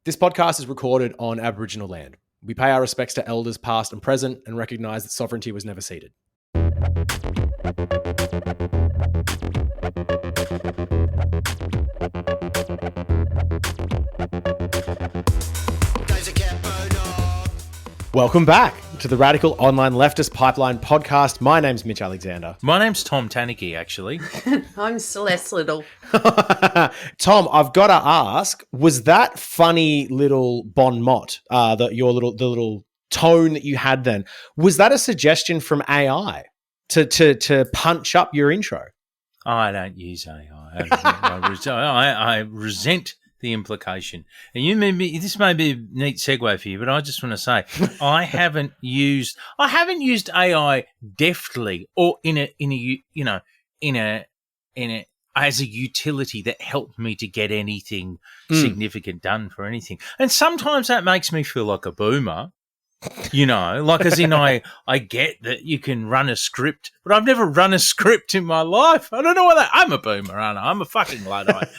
This podcast is recorded on Aboriginal land. We pay our respects to elders past and present and recognise that sovereignty was never ceded. Welcome back to the Radical Online Leftist Pipeline podcast. My name's Mitch Alexander. My name's Tom Taniki, actually. I'm Celeste Little. Tom, I've got to ask, was that funny little bon mot, the little tone that you had then, was that a suggestion from AI to punch up your intro? I don't use AI. I resent the implication. And this may be a neat segue for you, but I just want to say I haven't used AI deftly or in a as a utility that helped me to get anything significant done for anything. And sometimes that makes me feel like a boomer. Like as in I get that you can run a script, but I've never run a script in my life. I don't know why I'm a boomer, aren't I? I'm a fucking Luddite.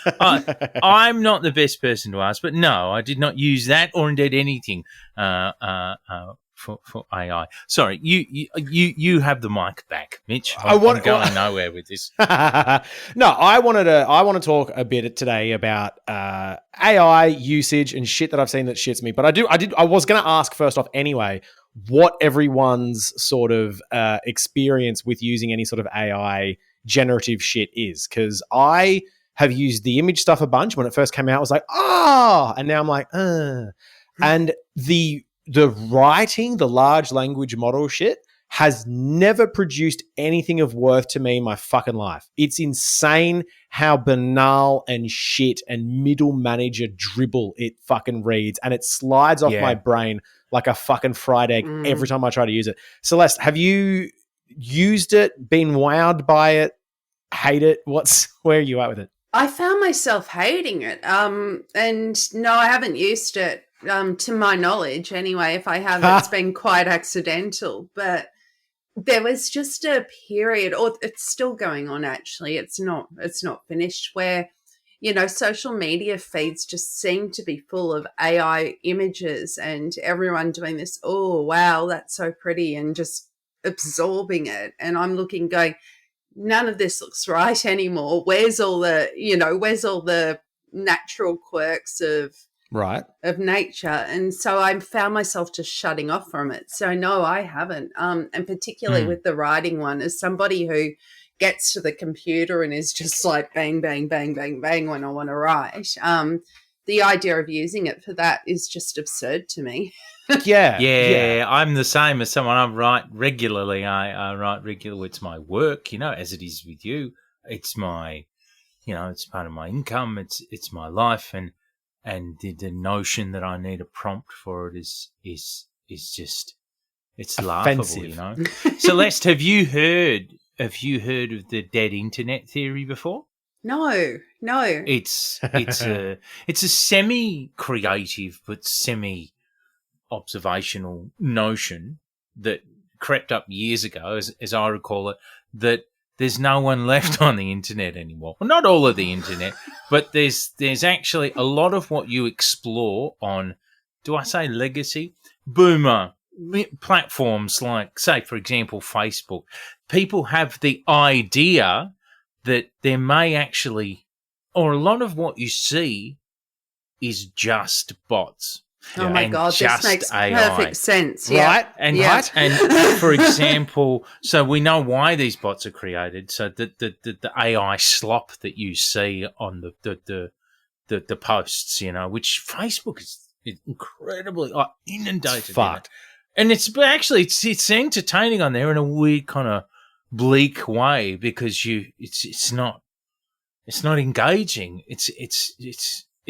I'm not the best person to ask, but no, I did not use that or indeed anything for AI. Sorry, you have the mic back, Mitch. I'm going nowhere with this. No, I want to talk a bit today about AI usage and shit that I've seen that shits me. But I was going to ask first off anyway, what everyone's sort of experience with using any sort of AI generative shit is, because I have used the image stuff a bunch. When it first came out, I was like, and now I'm like, and the writing, the large language model shit has never produced anything of worth to me in my fucking life. It's insane how banal and shit and middle manager dribble it fucking reads, and it slides off my brain like a fucking fried egg every time I try to use it. Celeste, have you used it, been wowed by it, hate it? Where are you at with it? I found myself hating it. And no, I haven't used it. To my knowledge, anyway. If I have, it's been quite accidental. But there was just a period, or it's still going on. Actually, it's not finished. Where social media feeds just seem to be full of AI images, and everyone doing this. Oh wow, that's so pretty, and just absorbing it. And I'm looking, going, none of this looks right anymore. Where's all the natural quirks of nature? And so I found myself just shutting off from it. So no, I haven't. And particularly with the writing one, as somebody who gets to the computer and is just like bang, bang, bang, bang, bang when I want to write, the idea of using it for that is just absurd to me. Yeah. I'm the same as someone. I write regularly. I write regularly. It's my work, as it is with you. It's my, it's part of my income. It's my life. And the notion that I need a prompt for it is just, it's offensive. Laughable, Celeste, have you heard of the dead internet theory before? No. It's a semi-creative but semi-observational notion that crept up years ago, as I recall it, that there's no one left on the internet anymore. Well, not all of the internet, but there's actually a lot of what you explore on, do I say legacy? Boomer platforms like, say, for example, Facebook. People have the idea that there may actually, or a lot of what you see is just bots. Oh my God, this makes AI. perfect sense. Right? And for example, so we know why these bots are created. So the AI slop that you see on the posts, which Facebook is incredibly inundated. It's fucked. And it's entertaining on there in a weird kind of bleak way, because it's not engaging.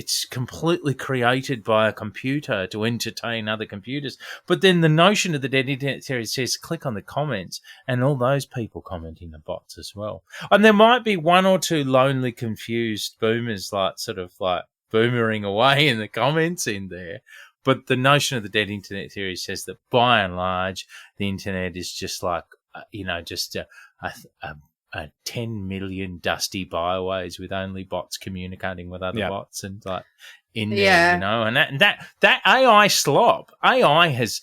It's completely created by a computer to entertain other computers. But then the notion of the dead internet theory says click on the comments, and all those people commenting are bots as well. And there might be one or two lonely, confused boomers sort of boomering away in the comments in there. But the notion of the dead internet theory says that by and large, the internet is just like, just a 10 million dusty byways with only bots communicating with other bots, and in there, you know, and that AI slop, that's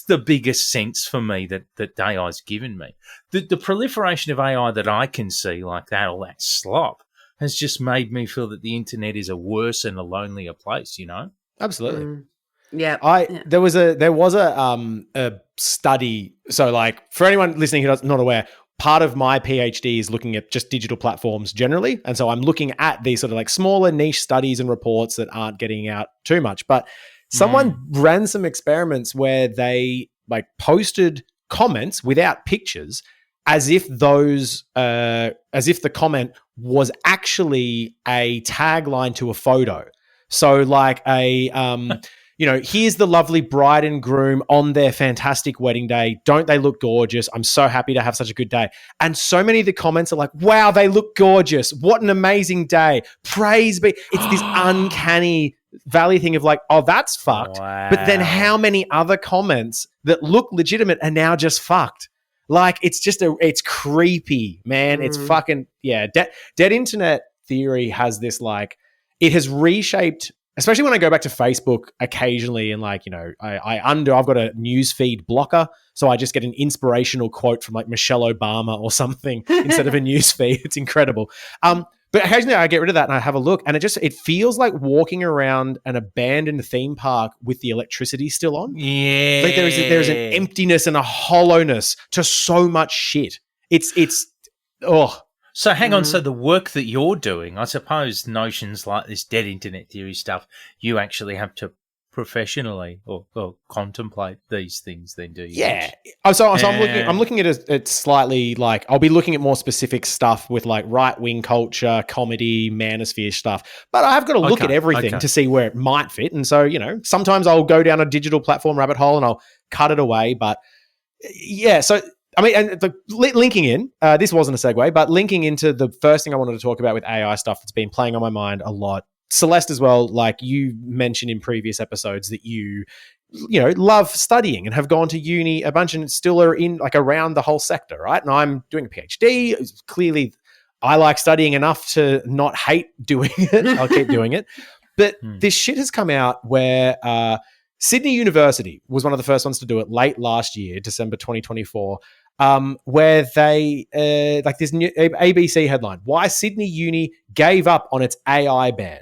the biggest sense for me that AI's given me. The proliferation of AI that I can see like that, all that slop, has just made me feel that the internet is a worse and a lonelier place, you know? Absolutely. Yeah. There was a study. So, like, for anyone listening who's not aware, part of my PhD is looking at just digital platforms generally, and so I'm looking at these sort of like smaller niche studies and reports that aren't getting out too much. But someone ran some experiments where they like posted comments without pictures, as if the comment was actually a tagline to a photo. So, like here's the lovely bride and groom on their fantastic wedding day. Don't they look gorgeous? I'm so happy to have such a good day. And so many of the comments are like, wow, they look gorgeous. What an amazing day. Praise be. It's this uncanny valley thing of like, oh, that's fucked. Wow. But then how many other comments that look legitimate are now just fucked? Like, it's creepy, man. It's fucking, yeah. Dead internet theory has this, like, it has reshaped, especially when I go back to Facebook occasionally and, like, you know, I've got a newsfeed blocker, so I just get an inspirational quote from like Michelle Obama or something instead of a newsfeed. It's incredible. But occasionally I get rid of that and I have a look, and it feels like walking around an abandoned theme park with the electricity still on. Yeah. Like there's an emptiness and a hollowness to so much shit. So hang on, so the work that you're doing, I suppose notions like this dead internet theory stuff, you actually have to professionally or contemplate these things then, do you? Yeah. I'm looking at it slightly, like, I'll be looking at more specific stuff with like right-wing culture, comedy, manosphere stuff. But I've got to look at everything to see where it might fit. And so, you know, sometimes I'll go down a digital platform rabbit hole and I'll cut it away. But yeah, so I mean, and linking in, this wasn't a segue, but linking into the first thing I wanted to talk about with AI stuff that's been playing on my mind a lot, Celeste as well, like you mentioned in previous episodes that you love studying and have gone to uni a bunch and still are in like around the whole sector, right? And I'm doing a PhD. Clearly, I like studying enough to not hate doing it. I'll keep doing it. But this shit has come out where Sydney University was one of the first ones to do it late last year, December 2024, where they, like this new ABC headline, why Sydney Uni gave up on its AI ban.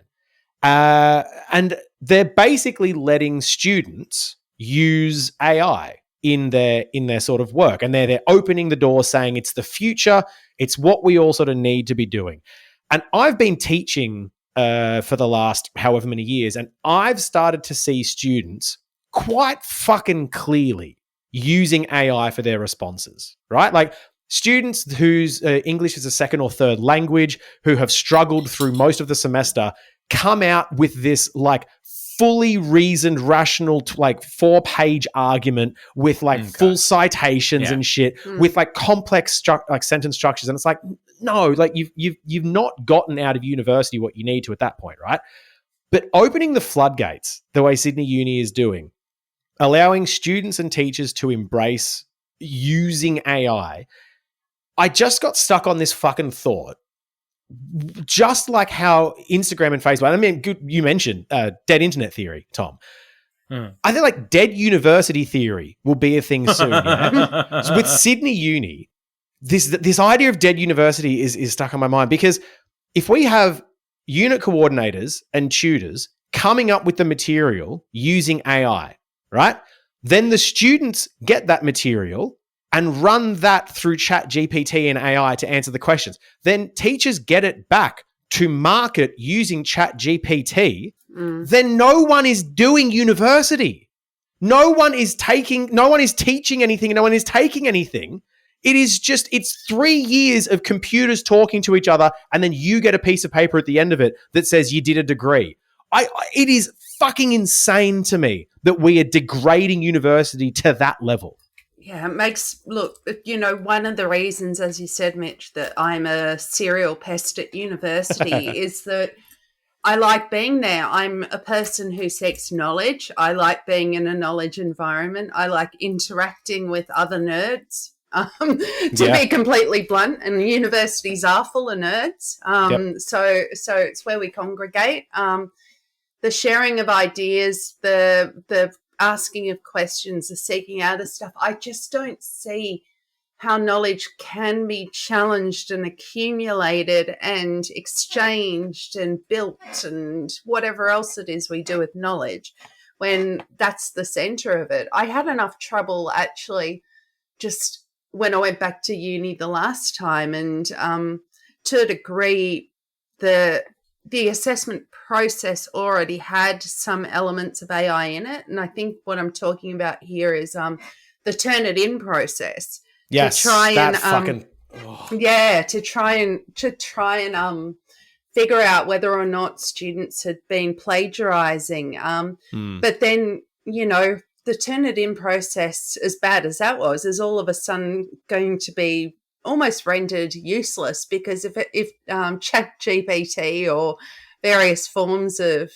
And they're basically letting students use AI in their sort of work. And they're opening the door saying it's the future. It's what we all sort of need to be doing. And I've been teaching for the last however many years, and I've started to see students quite fucking clearly using AI for their responses, right? Like students whose English is a second or third language, who have struggled through most of the semester, come out with this like fully reasoned, rational, like 4-page argument with like full citations and shit, with like complex like sentence structures. And it's like, no, like you've not gotten out of university what you need to at that point, right? But opening the floodgates the way Sydney Uni is doing, allowing students and teachers to embrace using AI, I just got stuck on this fucking thought. Just like how Instagram and Facebook, I mean, you mentioned dead internet theory, Tom. I think like dead university theory will be a thing soon. Yeah? So with Sydney Uni, this idea of dead university is stuck on my mind, because if we have unit coordinators and tutors coming up with the material using AI, right? Then the students get that material and run that through ChatGPT and AI to answer the questions. Then teachers get it back to market using ChatGPT. Then no one is doing university. No one is teaching anything. No one is taking anything. It's 3 years of computers talking to each other, and then you get a piece of paper at the end of it that says you did a degree. It is fucking insane to me that we are degrading university to that level. Yeah, it makes, look, one of the reasons, as you said, Mitch, that I'm a serial pest at university is that I like being there. I'm a person who seeks knowledge. I like being in a knowledge environment. I like interacting with other nerds, to be completely blunt, and universities are full of nerds. So it's where we congregate. the sharing of ideas, the asking of questions, the seeking out of stuff. I just don't see how knowledge can be challenged and accumulated and exchanged and built and whatever else it is we do with knowledge when that's the center of it. I had enough trouble actually just when I went back to uni the last time, and to a degree, the assessment process already had some elements of AI in it. And I think what I'm talking about here is the Turnitin process. Yes, to try that and fucking to try and figure out whether or not students had been plagiarizing. But then, you know, the Turnitin process, as bad as that was, is all of a sudden going to be almost rendered useless, because if ChatGPT or various forms of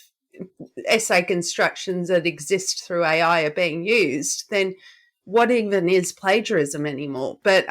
essay constructions that exist through AI are being used, then what even is plagiarism anymore? But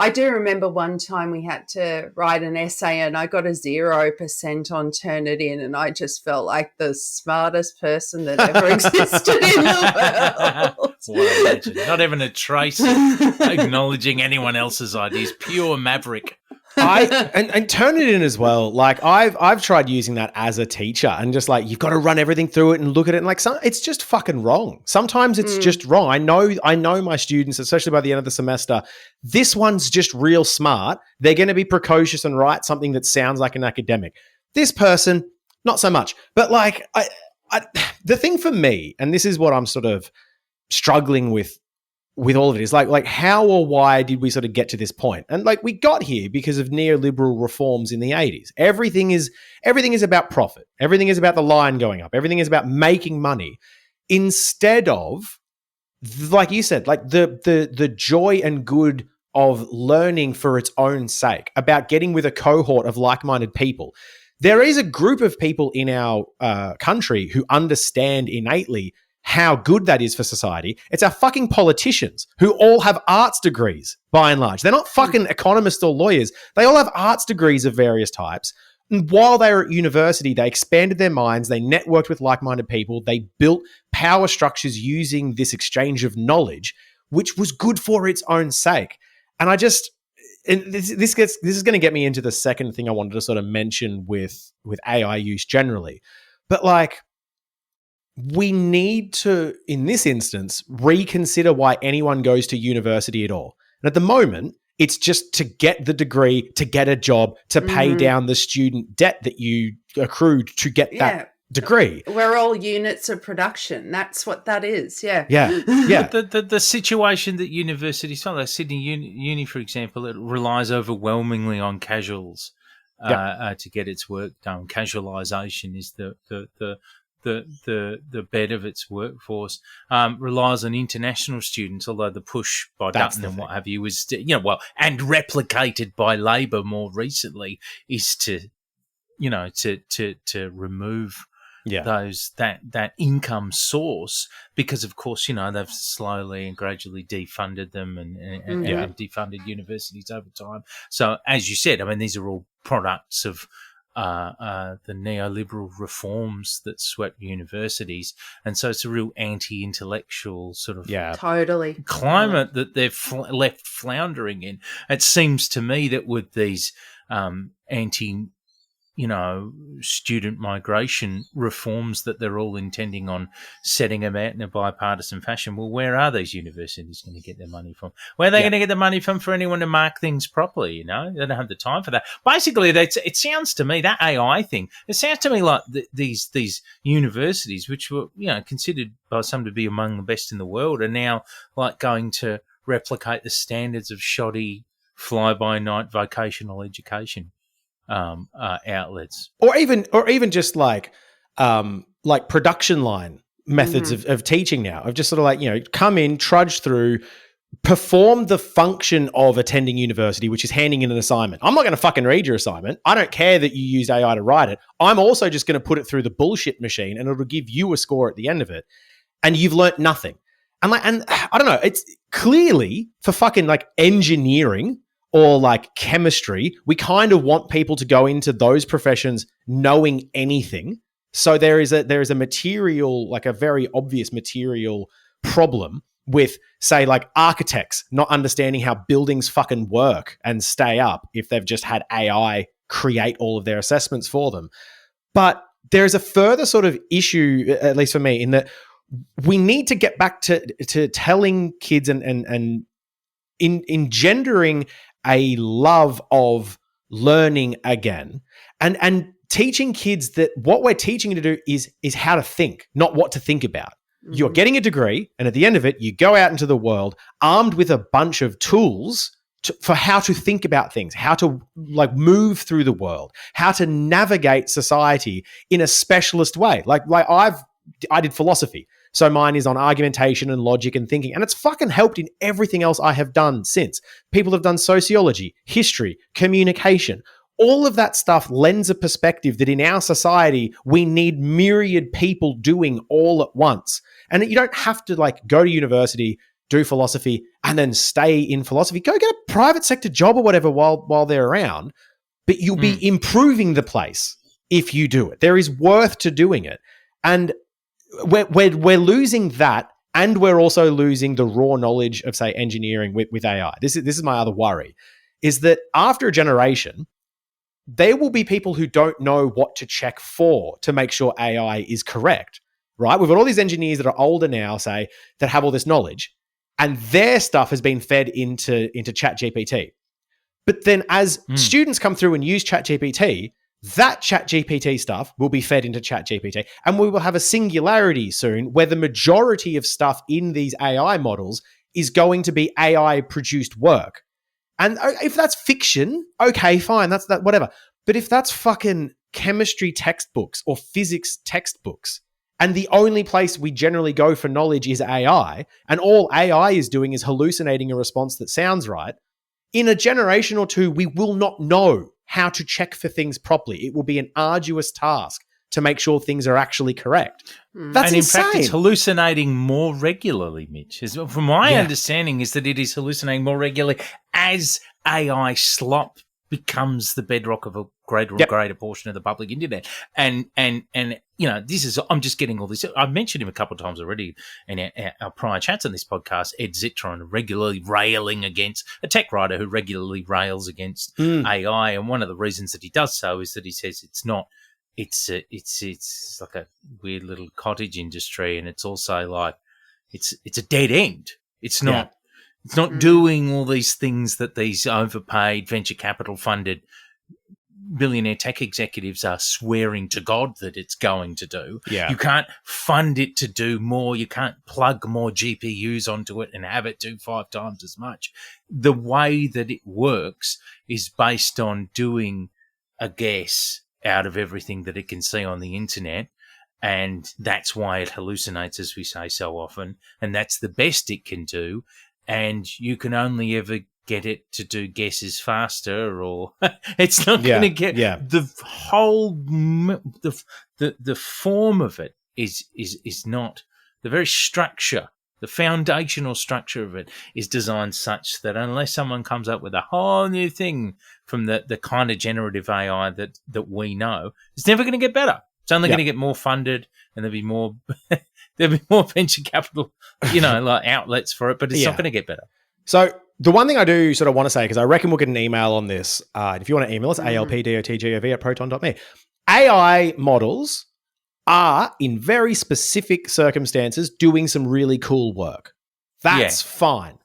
I do remember one time we had to write an essay and I got a 0% on Turnitin, and I just felt like the smartest person that ever existed in the world. What a legend. Not even a trace of acknowledging anyone else's ideas. Pure maverick. And Turnitin as well. Like I've tried using that as a teacher, and just like, you've got to run everything through it and look at it, and like it's just fucking wrong. Sometimes it's just wrong. I know my students, especially by the end of the semester, this one's just real smart. They're going to be precocious and write something that sounds like an academic. This person, not so much. But like the thing for me, and this is what I'm sort of struggling with all of it, is like how or why did we sort of get to this point? And like, we got here because of neoliberal reforms in the 80s. Everything is about profit. Everything is about the line going up. Everything is about making money, instead of, like you said, like the joy and good of learning for its own sake, about getting with a cohort of like-minded people. There is a group of people in our country who understand innately how good that is for society. It's our fucking politicians, who all have arts degrees, by and large. They're not fucking economists or lawyers. They all have arts degrees of various types. And while they were at university, they expanded their minds, they networked with like-minded people, they built power structures using this exchange of knowledge, which was good for its own sake. And this is going to get me into the second thing I wanted to sort of mention with AI use generally. But like, we need to, in this instance, reconsider why anyone goes to university at all. And at the moment, it's just to get the degree, to get a job, to pay down the student debt that you accrued to get that degree. We're all units of production. That's what that is. Yeah. The situation that universities, like Sydney Uni, for example, it relies overwhelmingly on casuals to get its work done. Casualisation is the bed of its workforce. Relies on international students, although the push by Dutton and what have you is, and replicated by Labor more recently, is to remove that income source, because of course they've slowly and gradually defunded them and defunded universities over time. So as you said, I mean, these are all products of the neoliberal reforms that swept universities, and so it's a real anti-intellectual sort of climate that they're left floundering in. It seems to me that with these student migration reforms that they're all intending on setting about in a bipartisan fashion, well, where are these universities going to get their money from? Where are they going to get the money from for anyone to mark things properly? They don't have the time for that. Basically, it sounds to me, that AI thing, it sounds to me like these universities, which were considered by some to be among the best in the world, are now like going to replicate the standards of shoddy fly-by-night vocational education outlets, or even just like production line methods of teaching now, of just sort of like, come in, trudge through, perform the function of attending university, which is handing in an assignment. I'm not going to fucking read your assignment. I don't care that you used AI to write it. I'm also just going to put it through the bullshit machine, and it'll give you a score at the end of it, and you've learnt nothing. And I don't know, it's clearly for fucking like engineering or like chemistry, we kind of want people to go into those professions knowing anything So there is a material, like a very obvious material problem with, say, like architects not understanding how buildings fucking work and stay up if they've just had AI create all of their assessments for them. But there's a further sort of issue, at least for me, in that we need to get back to telling kids and engendering a love of learning again, and teaching kids that what we're teaching to do is how to think, not what to think about. Mm-hmm. You're getting a degree, and at the end of it, you go out into the world armed with a bunch of tools for how to think about things, how to like move through the world, how to navigate society in a specialist way. Like I did philosophy. So mine is on argumentation and logic and thinking. And it's fucking helped in everything else I have done since. People have done sociology, history, communication. All of that stuff lends a perspective that in our society, we need myriad people doing all at once. And you don't have to like go to university, do philosophy, and then stay in philosophy. Go get a private sector job or whatever while they're around. But you'll be improving the place if you do it. There is worth to doing it. And we're losing that, and we're also losing the raw knowledge of, say, engineering with AI. This is my other worry, is that after a generation, there will be people who don't know what to check for to make sure AI is correct, right? We've got all these engineers that are older now, say, that have all this knowledge, and their stuff has been fed into ChatGPT. But then as students come through and use ChatGPT, that ChatGPT stuff will be fed into ChatGPT, and we will have a singularity soon where the majority of stuff in these AI models is going to be AI-produced work. And if that's fiction, okay, fine, that's that, whatever. But if that's fucking chemistry textbooks or physics textbooks, and the only place we generally go for knowledge is AI, and all AI is doing is hallucinating a response that sounds right, in a generation or two, we will not know how to check for things properly. It will be an arduous task to make sure things are actually correct. That's and insane. In fact, it's hallucinating more regularly, Mitch. From my understanding is that it is hallucinating more regularly as AI slop becomes the bedrock of a greater and greater portion of the public internet. And you know, I'm just getting all this. I've mentioned him a couple of times already in our prior chats on this podcast, Ed Zitron, regularly railing against a tech writer who regularly rails against AI. And one of the reasons that he does so is that he says it's like a weird little cottage industry. And it's also like, it's a dead end. It's not. Yeah. It's not doing all these things that these overpaid venture capital funded billionaire tech executives are swearing to God that it's going to do. Yeah. You can't fund it to do more. You can't plug more GPUs onto it and have it do 5 times as much. The way that it works is based on doing a guess out of everything that it can see on the internet. And that's why it hallucinates, as we say so often. And that's the best it can do. And you can only ever get it to do guesses faster, or it's not going to get the whole the form of it is not the very structure. The foundational structure of it is designed such that unless someone comes up with a whole new thing from the kind of generative AI that we know, it's never going to get better. It's only going to get more funded, and there'll be more venture capital, like outlets for it, but it's not going to get better. So the one thing I do sort of want to say, because I reckon we'll get an email on this. If you want to email us, alpdotgov@proton.me. AI models are, in very specific circumstances, doing some really cool work. That's fine.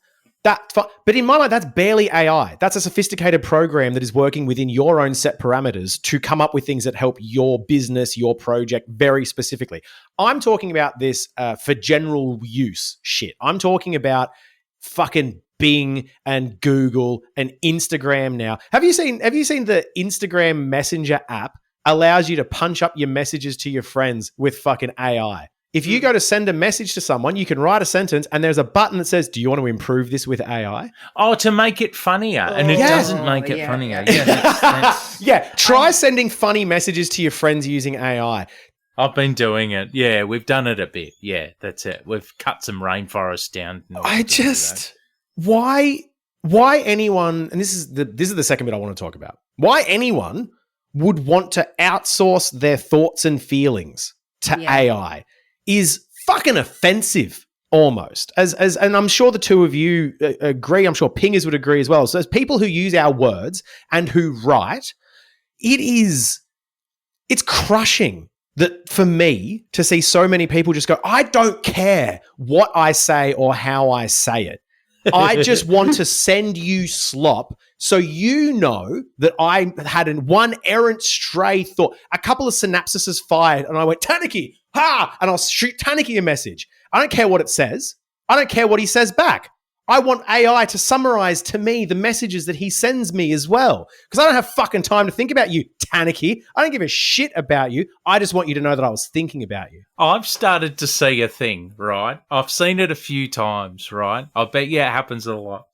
But in my mind, that's barely AI. That's a sophisticated program that is working within your own set parameters to come up with things that help your business, your project very specifically. I'm talking about this for general use shit. I'm talking about fucking Bing and Google and Instagram now. Have you seen the Instagram Messenger app allows you to punch up your messages to your friends with fucking AI? If you go to send a message to someone, you can write a sentence and there's a button that says, do you want to improve this with AI? Oh, to make it funnier. And it doesn't make it funnier. Yeah, try sending funny messages to your friends using AI. I've been doing it. Yeah, we've done it a bit. Yeah, that's it. We've cut some rainforests down. Why anyone, and this is the second bit I want to talk about. Why anyone would want to outsource their thoughts and feelings to AI is fucking offensive almost. And I'm sure the two of you agree. I'm sure pingers would agree as well. So as people who use our words and who write, it's crushing that for me to see so many people just go, I don't care what I say or how I say it. I just want to send you slop so you know that I had one errant stray thought. A couple of synapses fired and I went, Taniki, ha! And I'll shoot Taniki a message. I don't care what it says. I don't care what he says back. I want AI to summarize to me the messages that he sends me as well. Because I don't have fucking time to think about you, Taniki. I don't give a shit about you. I just want you to know that I was thinking about you. I've started to see a thing, right? I've seen it a few times, right? I bet you it happens a lot.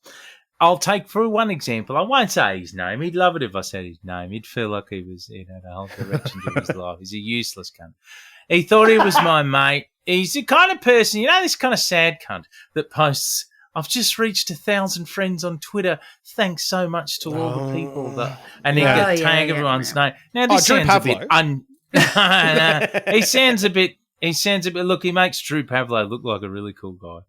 I'll take for one example. I won't say his name. He'd love it if I said his name. He'd feel like he was in a whole direction to his life. He's a useless cunt. He thought he was my mate. He's the kind of person, this kind of sad cunt that posts, I've just reached 1,000 friends on Twitter. Thanks so much to all the people that, and he could tag everyone's name. Now this sounds a bit he sounds a bit. Look, he makes Drew Pavlo look like a really cool guy.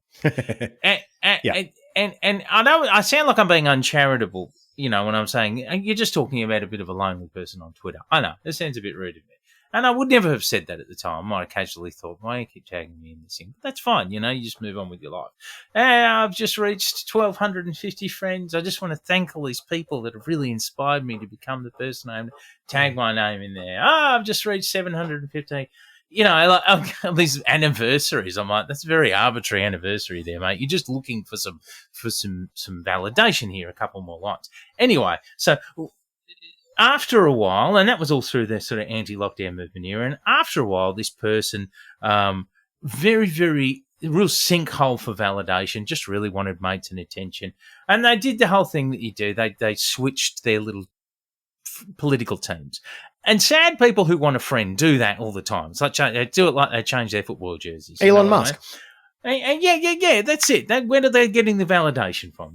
And I know I sound like I'm being uncharitable, when I'm saying you're just talking about a bit of a lonely person on Twitter. I know it sounds a bit rude of me. And I would never have said that at the time. I might have casually thought, why do you keep tagging me in this thing? But that's fine, you just move on with your life. I've just reached 1,250 friends. I just want to thank all these people that have really inspired me to become the person I am. Tag my name in there. I've just reached 750. These anniversaries. I'm like, that's a very arbitrary anniversary there, mate. You're just looking for some validation here, a couple more lines. Anyway, so after a while, and that was all through the sort of anti-lockdown movement era, and after a while, this person, very, very real sinkhole for validation, just really wanted mates and attention. And they did the whole thing that you do. They switched their little political teams. And sad people who want a friend do that all the time. It's like they do it like they change their football jerseys. Elon Musk. And yeah, that's it. Where are they getting the validation from,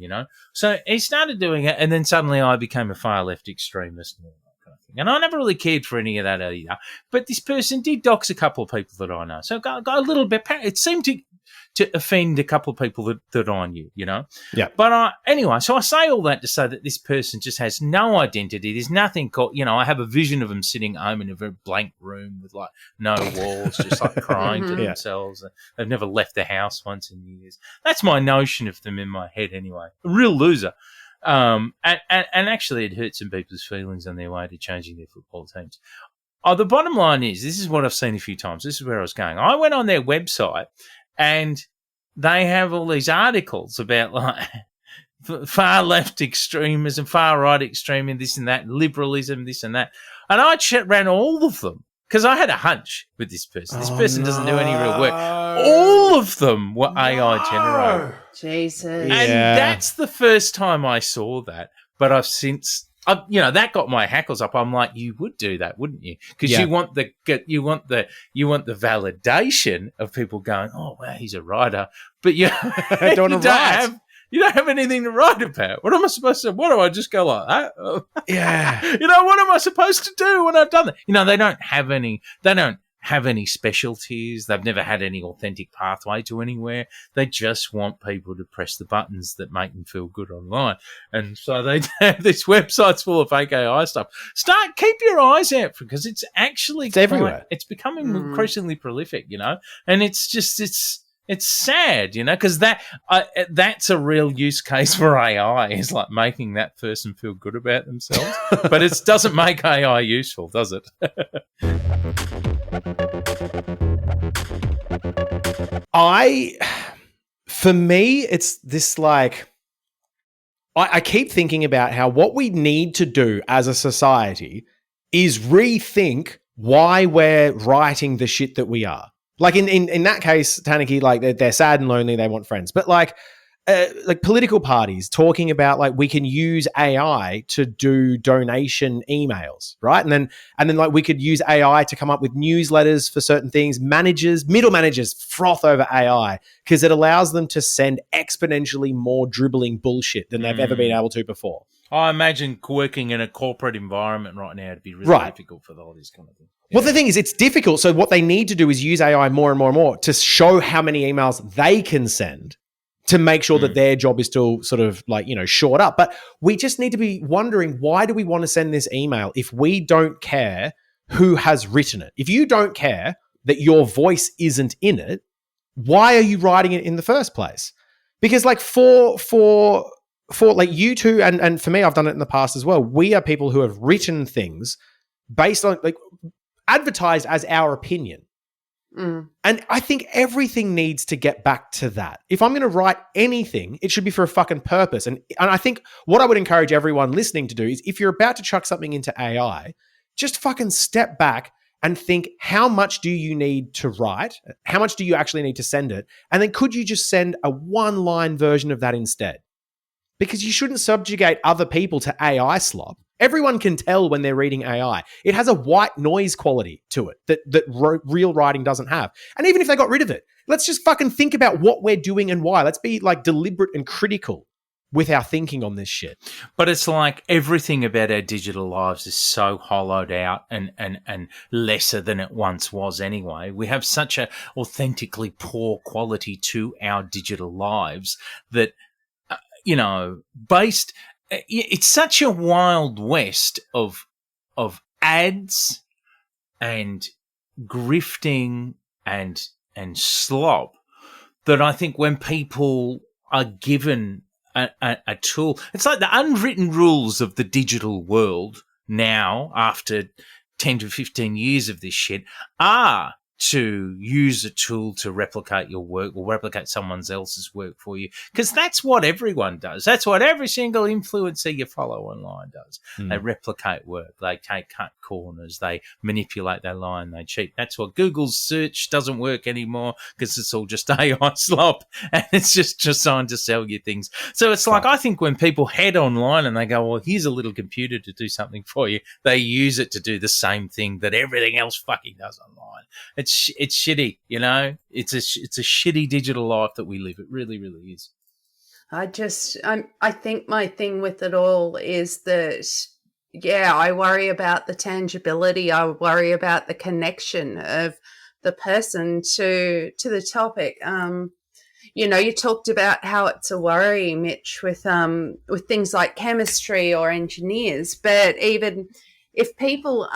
So he started doing it, and then suddenly I became a far left extremist and all that kind of thing. And I never really cared for any of that either. But this person did dox a couple of people that I know. So got a little bit, it seemed to offend a couple of people that I knew, Yeah. But anyway, so I say all that to say that this person just has no identity. There's nothing called, I have a vision of them sitting home in a very blank room with like no walls, just like crying to themselves. They've never left the house once in years. That's my notion of them in my head anyway. A real loser. And actually it hurt some people's feelings on their way to changing their football teams. The bottom line is, this is what I've seen a few times. This is where I was going. I went on their website, and they have all these articles about like far left extremism, far right extremism, this and that, liberalism, this and that. And I ran all of them because I had a hunch with this person. This person doesn't do any real work. All of them were AI generated. Jesus. And that's the first time I saw that. But I've since... that got my hackles up. I'm like, you would do that, wouldn't you? Because you want the validation of people going, oh wow, he's a writer, but you don't have anything to write about. What am I supposed to? What do I just go like that? Yeah. What am I supposed to do when I've done that? They don't have any. They don't have any specialties. They've never had any authentic pathway to anywhere. They just want people to press the buttons that make them feel good online. And so they have these websites full of fake AI stuff. Keep your eyes out for, because it's everywhere. It's becoming increasingly prolific, and it's sad, because that's a real use case for AI, is like making that person feel good about themselves. But it doesn't make AI useful, does it? For me, it's this like, I keep thinking about how what we need to do as a society is rethink why we're writing the shit that we are. Like in that case, Taniki, like they're sad and lonely, they want friends. But like political parties talking about like we can use AI to do donation emails, right? And then like we could use AI to come up with newsletters for certain things. Middle managers froth over AI because it allows them to send exponentially more dribbling bullshit than they've ever been able to before. I imagine working in a corporate environment right now would be really Right. difficult for all this kind of thing. Well, the thing is, it's difficult. So what they need to do is use AI more and more and more to show how many emails they can send to make sure that their job is still sort of like, shored up. But we just need to be wondering, why do we want to send this email if we don't care who has written it? If you don't care that your voice isn't in it, why are you writing it in the first place? Because like for like you two and for me, I've done it in the past as well. We are people who have written things based on like advertised as our opinion. And I think everything needs to get back to that. If I'm going to write anything, it should be for a fucking purpose. And I think what I would encourage everyone listening to do is, if you're about to chuck something into AI, just fucking step back and think, how much do you need to write? How much do you actually need to send it? And then could you just send a one-line version of that instead? Because you shouldn't subjugate other people to AI slop. Everyone can tell when they're reading AI. It has a white noise quality to it that real writing doesn't have. And even if they got rid of it, let's just fucking think about what we're doing and why. Let's be like deliberate and critical with our thinking on this shit. But it's like everything about our digital lives is so hollowed out and lesser than it once was anyway. We have such a authentically poor quality to our digital lives that, it's such a wild west of ads and grifting and slop that I think when people are given a tool, it's like the unwritten rules of the digital world now, after 10 to 15 years of this shit, are to use a tool to replicate your work or replicate someone else's work for you. Because that's what everyone does. That's what every single influencer you follow online does. They replicate work. They cut corners. They manipulate, they lie, and they cheat. That's what Google's search doesn't work anymore, because it's all just AI slop and it's just designed to sell you things. So it's like, I think when people head online and they go, well, here's a little computer to do something for you, they use it to do the same thing that everything else fucking does online. It's shitty, It's a shitty digital life that we live. It really, really is. I think my thing with it all is that, I worry about the tangibility. I worry about the connection of the person to the topic. You talked about how it's a worry, Mitch, with things like chemistry or engineers. But even if people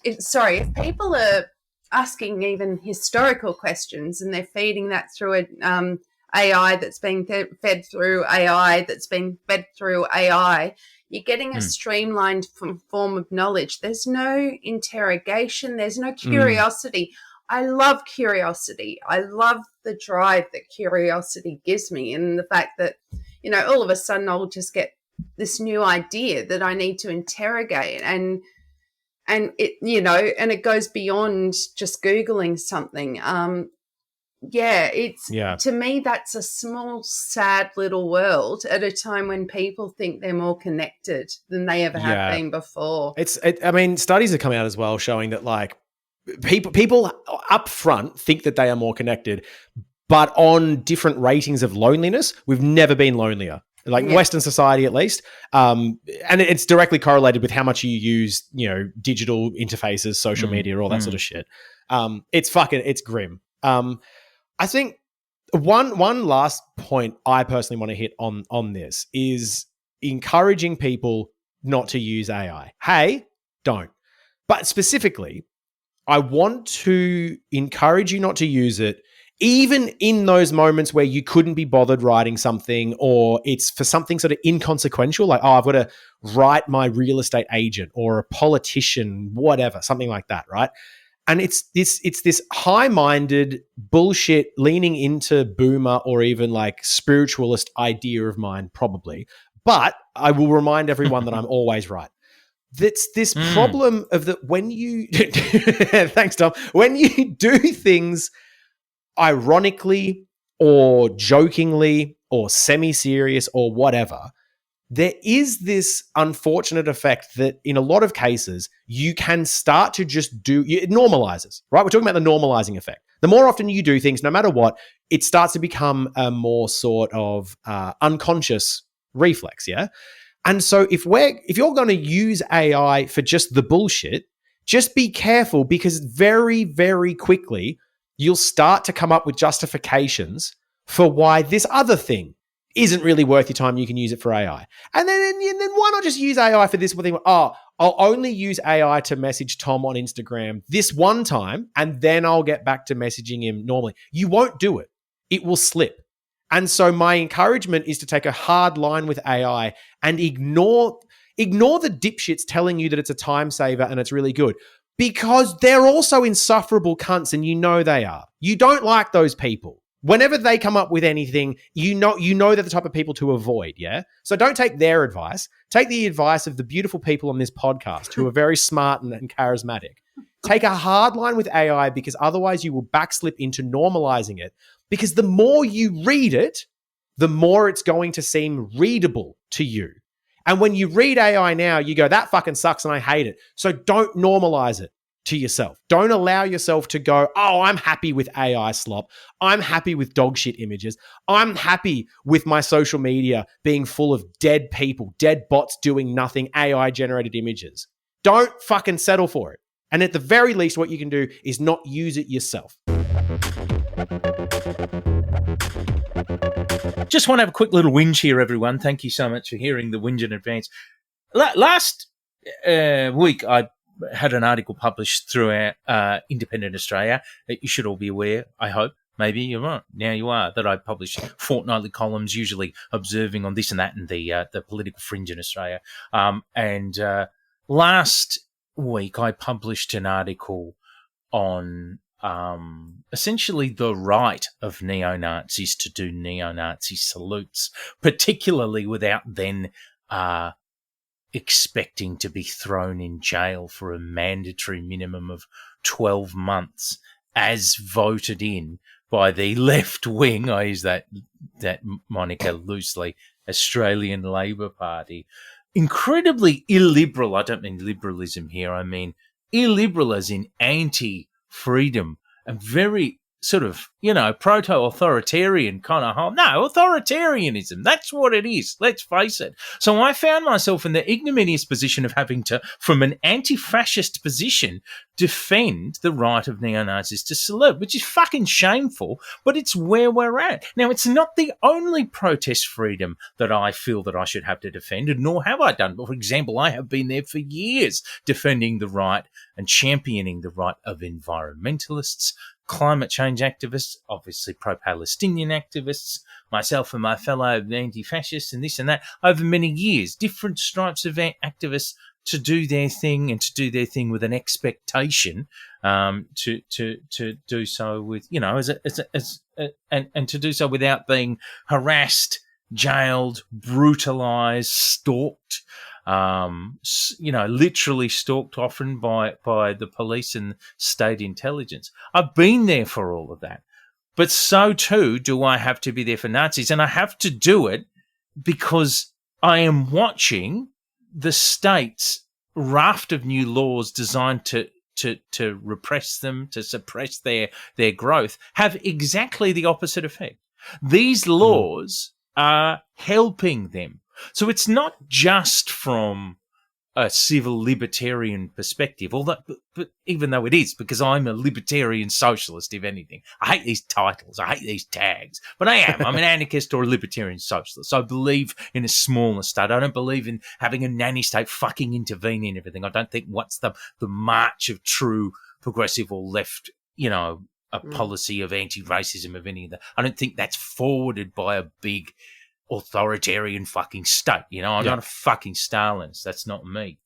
if people are asking even historical questions and they're feeding that through an AI that's being fed through AI that's being fed through AI, you're getting a streamlined form of knowledge. There's no interrogation. There's no curiosity. I love curiosity. I love the drive that curiosity gives me, and the fact that, all of a sudden I'll just get this new idea that I need to interrogate, and it, and it goes beyond just Googling something. To me, that's a small, sad little world at a time when people think they're more connected than they ever have been before. Studies have come out as well showing that like people up front think that they are more connected, but on different ratings of loneliness, we've never been lonelier. Like Western society, at least. And it's directly correlated with how much you use, digital interfaces, social media, all that sort of shit. It's grim. I think one last point I personally want to hit on this is encouraging people not to use AI. Hey, don't. But specifically, I want to encourage you not to use it, even in those moments where you couldn't be bothered writing something, or it's for something sort of inconsequential, like, I've got to write my real estate agent or a politician, whatever, something like that, right? And it's this high-minded bullshit leaning into boomer or even like spiritualist idea of mine, probably. But I will remind everyone that I'm always right. That's this problem of that when you thanks, Tom. When you do things ironically or jokingly or semi-serious or whatever, there is this unfortunate effect that in a lot of cases you can start to just it normalizes, right? We're talking about the normalizing effect. The more often you do things, no matter what, it starts to become a more sort of unconscious reflex, yeah? And so if you're going to use AI for just the bullshit, just be careful, because very, very quickly you'll start to come up with justifications for why this other thing isn't really worth your time. You can use it for AI. And then why not just use AI for this one thing? Oh, I'll only use AI to message Tom on Instagram this one time, and then I'll get back to messaging him normally. You won't do it. It will slip. And so my encouragement is to take a hard line with AI and ignore the dipshits telling you that it's a time saver and it's really good, because they're also insufferable cunts, and you know they are. You don't like those people. Whenever they come up with anything, you know they're the type of people to avoid, yeah? So don't take their advice. Take the advice of the beautiful people on this podcast who are very smart and charismatic. Take a hard line with AI, because otherwise you will backslip into normalizing it, because the more you read it, the more it's going to seem readable to you. And when you read AI now, you go, that fucking sucks and I hate it. So don't normalize it to yourself. Don't allow yourself to go, oh, I'm happy with AI slop. I'm happy with dog shit images. I'm happy with my social media being full of dead people, dead bots doing nothing, AI generated images. Don't fucking settle for it. And at the very least, what you can do is not use it yourself. Just want to have a quick little whinge here, everyone. Thank you so much for hearing the whinge in advance. Last week, I had an article published through our Independent Australia that you should all be aware, I hope. Maybe you're right. Now you are, that I publish fortnightly columns, usually observing on this and that and the political fringe in Australia. Last week, I published an article on essentially the right of neo-Nazis to do neo-Nazi salutes, particularly without then expecting to be thrown in jail for a mandatory minimum of 12 months as voted in by the left wing, I use that moniker loosely, Australian Labor Party. Incredibly illiberal. I don't mean liberalism here. I mean illiberal as in anti-freedom and very sort of, proto-authoritarian kind of whole. No, authoritarianism. That's what it is. Let's face it. So I found myself in the ignominious position of having to, from an anti-fascist position, defend the right of neo-Nazis to salute, which is fucking shameful, but it's where we're at. Now, it's not the only protest freedom that I feel that I should have to defend, and nor have I done. But for example, I have been there for years defending the right and championing the right of environmentalists, climate change activists, obviously pro-Palestinian activists, myself and my fellow anti-fascists and this and that, over many years, different stripes of activists to do their thing and to do their thing with an expectation to do so with, and to do so without being harassed, jailed, brutalized, stalked, literally stalked often by the police and state intelligence. I've been there for all of that. But so too do I have to be there for Nazis. And I have to do it because I am watching the state's raft of new laws designed to repress them, to suppress their growth, have exactly the opposite effect. These laws are helping them. So it's not just from a civil libertarian perspective, although, but even though it is, because I'm a libertarian socialist, if anything. I hate these titles. I hate these tags. But I am. I'm an anarchist or a libertarian socialist. I believe in a smaller state. I don't believe in having a nanny state fucking intervene in everything. I don't think what's the march of true progressive or left, a policy of anti-racism of any of that. I don't think that's forwarded by a big authoritarian fucking state. I'm not a fucking Stalinist. That's not me,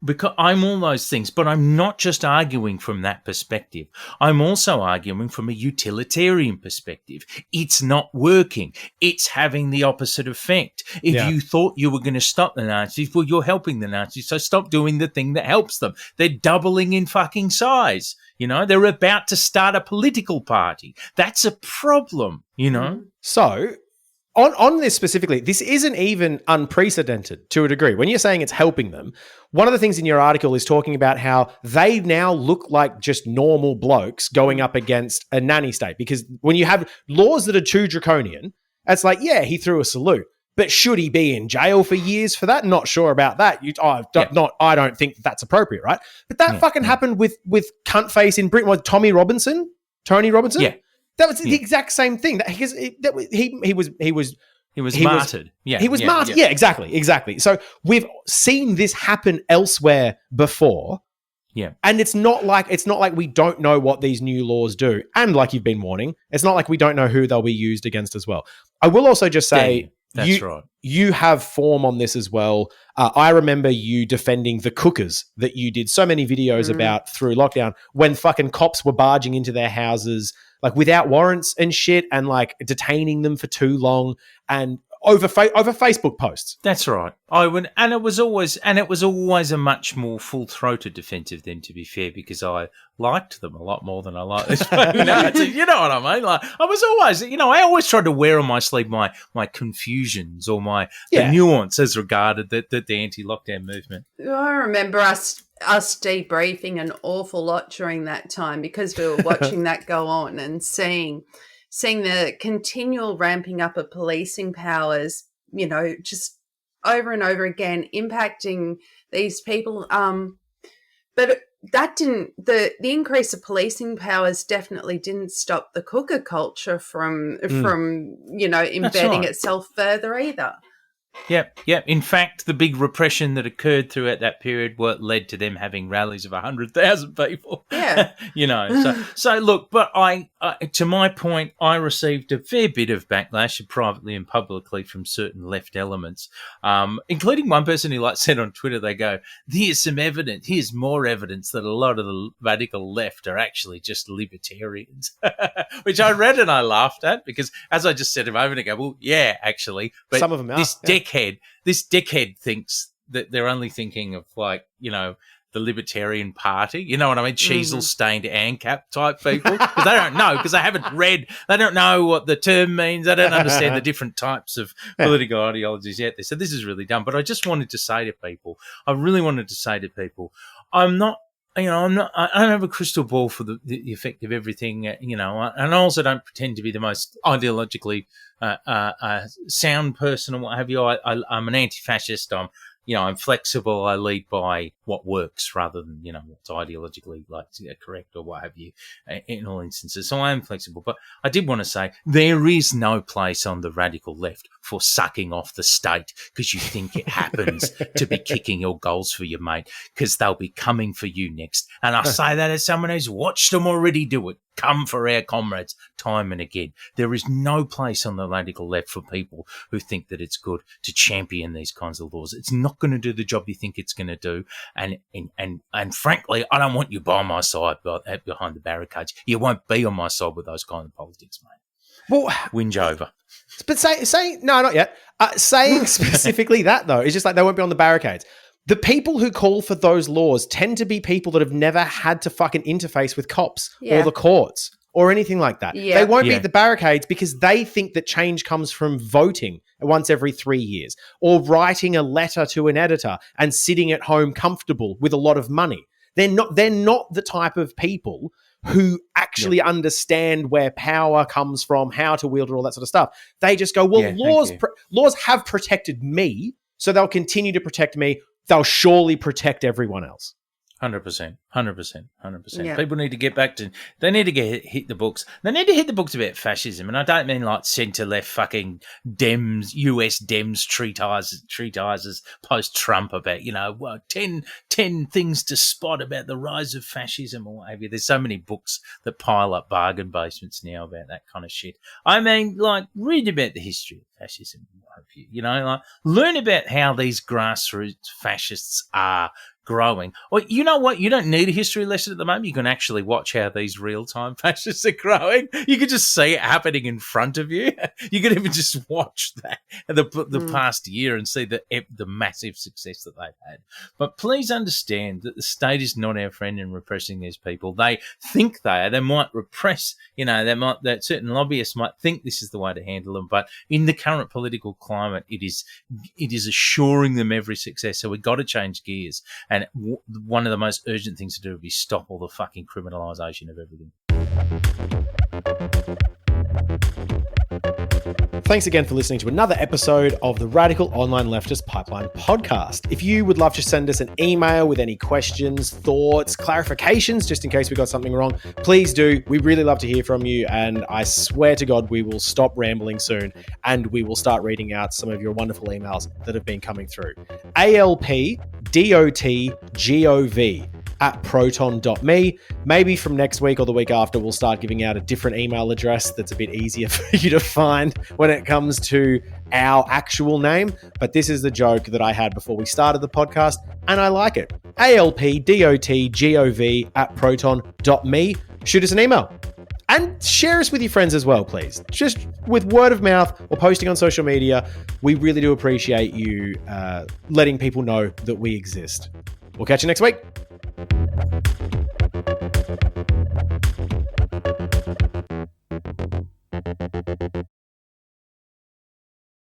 because I'm all those things, but I'm not just arguing from that perspective. I'm also arguing from a utilitarian perspective. It's not working. It's having the opposite effect. If you thought you were going to stop the Nazis, well, you're helping the Nazis, so stop doing the thing that helps them. They're doubling in fucking size. They're about to start a political party. That's a problem, So on this specifically, this isn't even unprecedented to a degree. When you're saying it's helping them, one of the things in your article is talking about how they now look like just normal blokes going up against a nanny state. Because when you have laws that are too draconian, it's like, yeah, he threw a salute. But should he be in jail for years for that? Not sure about that. I don't think that's appropriate, right? But that fucking happened with cunt face in Britain. Was Tony Robinson? Yeah, that was the exact same thing. He was martyred. He was martyred. Yeah, exactly. So we've seen this happen elsewhere before. Yeah. And it's not like we don't know what these new laws do. And like you've been warning, it's not like we don't know who they'll be used against as well. I will also just say, that's right. You have form on this as well. I remember you defending the cookers that you did so many videos about through lockdown when fucking cops were barging into their houses like without warrants and shit and like detaining them for too long and over Facebook posts. That's right. And it was always a much more full-throated defense of them, to be fair, because I liked them a lot more than I like this. You know what I mean? Like I was always, I always tried to wear on my sleeve my confusions or the nuance as regarded the anti-lockdown movement. I remember us debriefing an awful lot during that time because we were watching that go on and seeing the continual ramping up of policing powers, just over and over again, impacting these people. But that didn't, the increase of policing powers definitely didn't stop the cooker culture from embedding itself further either. Yep. In fact, the big repression that occurred throughout that period led to them having rallies of 100,000 people. Yeah. So look, but I to my point, I received a fair bit of backlash privately and publicly from certain left elements, including one person who said on Twitter, they go, here's more evidence that a lot of the radical left are actually just libertarians, which I read and I laughed at because, as I just said a moment ago, well, yeah, actually, but some of them are. This dickhead thinks that they're only thinking of the Libertarian Party, you know what I mean? Cheezel stained ANCAP type people. Because they don't know, because they haven't read, they don't know what the term means, they don't understand the different types of political ideologies out there. So this is really dumb. But I just wanted to say to people, I don't have a crystal ball for the effect of everything, and I also don't pretend to be the most ideologically sound person or what have you. I'm an anti-fascist. I'm flexible. I lead by what works rather than, what's ideologically correct or what have you in all instances. So I am flexible. But I did want to say there is no place on the radical left for sucking off the state because you think it happens to be kicking your goals for your mate because they'll be coming for you next. And I say that as someone who's watched them already do it. Come for our comrades time and again. There is no place on the radical left for people who think that it's good to champion these kinds of laws. It's not going to do the job you think it's going to do. And frankly, I don't want you by my side behind the barricades. You won't be on my side with those kind of politics, mate. Well, whinge over. But saying no, not yet. Saying specifically that though is just like they won't be on the barricades. The people who call for those laws tend to be people that have never had to fucking interface with cops or the courts or anything like that. Yeah. They won't be at the barricades because they think that change comes from voting once every 3 years or writing a letter to an editor and sitting at home comfortable with a lot of money. They're not the type of people who actually understand where power comes from, how to wield it, all that sort of stuff. They just go, well, laws have protected me, so they'll continue to protect me. They'll surely protect everyone else. 100%. Yeah. People need to get back to, they need to hit the books. They need to hit the books about fascism. And I don't mean like centre-left fucking Dems, US Dems treatises post-Trump about, 10 things to spot about the rise of fascism or what have you. There's so many books that pile up bargain basements now about that kind of shit. I mean, read about the history of fascism, what have you, learn about how these grassroots fascists are growing. Or you know what? You don't need a history lesson at the moment. You can actually watch how these real-time fascists are growing. You can just see it happening in front of you. You can even just watch that the past year and see the massive success that they've had. But please understand that the state is not our friend in repressing these people. They think they are. They might repress, that certain lobbyists might think this is the way to handle them. But in the current political climate, it is assuring them every success. So we've got to change gears. And one of the most urgent things to do would be stop all the fucking criminalisation of everything. Thanks again for listening to another episode of the Radical Online Leftist Pipeline podcast. If you would love to send us an email with any questions, thoughts, clarifications, just in case we got something wrong, please do. We really love to hear from you, and I swear to God, we will stop rambling soon, and we will start reading out some of your wonderful emails that have been coming through. alpdotgov@proton.me. Maybe from next week or the week after, we'll start giving out a different email address that's a bit easier for you to find when it comes to our actual name. But this is the joke that I had before we started the podcast, and I like it. alpdotgov@proton.me. Shoot us an email. And share us with your friends as well, please. Just with word of mouth or posting on social media. We really do appreciate you letting people know that we exist. We'll catch you next week.